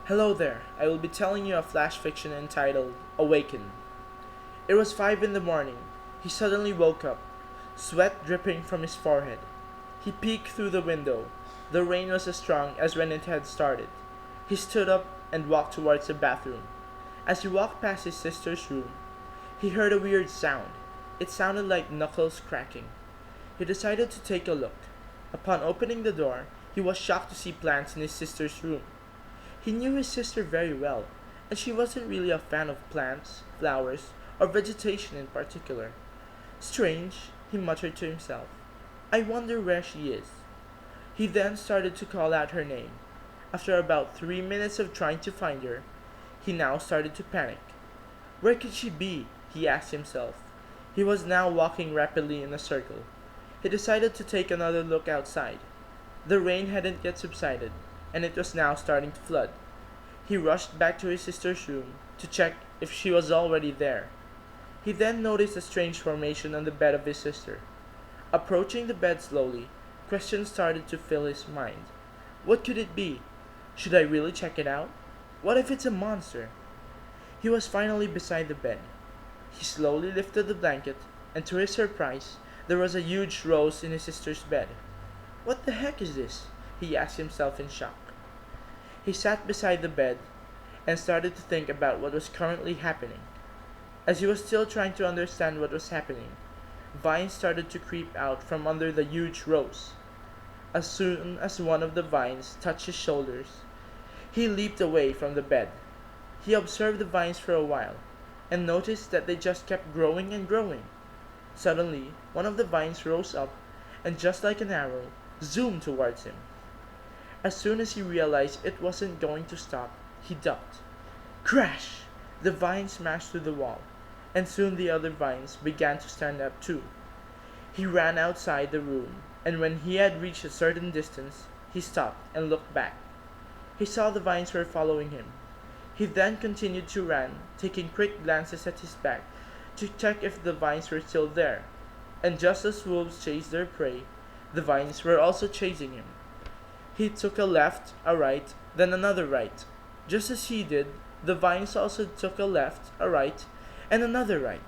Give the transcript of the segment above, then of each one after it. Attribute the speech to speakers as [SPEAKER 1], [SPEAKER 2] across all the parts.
[SPEAKER 1] Hello there. I will be telling you a flash fiction entitled Awaken. It was 5 in the morning. He suddenly woke up, sweat dripping from his forehead. He peeked through the window. The rain was as strong as when it had started. He stood up and walked towards the bathroom. As he walked past his sister's room, he heard a weird sound. It sounded like knuckles cracking. He decided to take a look. Upon opening the door, he was shocked to see plants in his sister's room. He knew his sister very well, and she wasn't really a fan of plants, flowers, or vegetation in particular. Strange, he muttered to himself. I wonder where she is. He then started to call out her name. After about 3 minutes of trying to find her, he now started to panic. Where could she be? He asked himself. He was now walking rapidly in a circle. He decided to take another look outside. The rain hadn't yet subsided, and it was now starting to flood. He rushed back to his sister's room to check if she was already there. He then noticed a strange formation on the bed of his sister. Approaching the bed slowly, questions started to fill his mind. What could it be? Should I really check it out? What if it's a monster? He was finally beside the bed. He slowly lifted the blanket, and to his surprise, there was a huge rose in his sister's bed. What the heck is this? He asked himself in shock. He sat beside the bed and started to think about what was currently happening. As he was still trying to understand what was happening, vines started to creep out from under the huge rose. As soon as one of the vines touched his shoulders, he leaped away from the bed. He observed the vines for a while and noticed that they just kept growing and growing. Suddenly, one of the vines rose up and, just like an arrow, zoomed towards him. As soon as he realized it wasn't going to stop, he ducked. Crash! The vine smashed through the wall, and soon the other vines began to stand up too. He ran outside the room, and when he had reached a certain distance, he stopped and looked back. He saw the vines were following him. He then continued to run, taking quick glances at his back to check if the vines were still there. And just as wolves chase their prey, the vines were also chasing him. He took a left, a right, then another right. Just as he did, the vines also took a left, a right, and another right.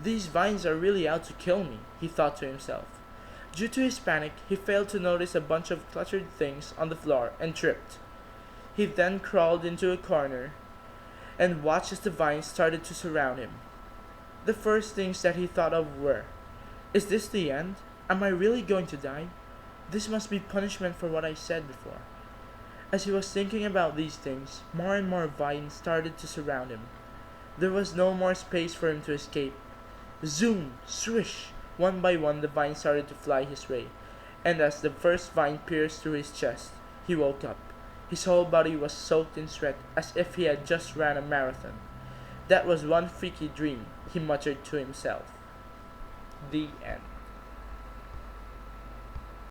[SPEAKER 1] These vines are really out to kill me, he thought to himself. Due to his panic, he failed to notice a bunch of cluttered things on the floor and tripped. He then crawled into a corner and watched as the vines started to surround him. The first things that he thought of were, is this the end? Am I really going to die? This must be punishment for what I said before. As he was thinking about these things, more and more vines started to surround him. There was no more space for him to escape. Zoom! Swish! One by one the vines started to fly his way, and as the first vine pierced through his chest, he woke up. His whole body was soaked in sweat as if he had just ran a marathon. That was one freaky dream, he muttered to himself. The end.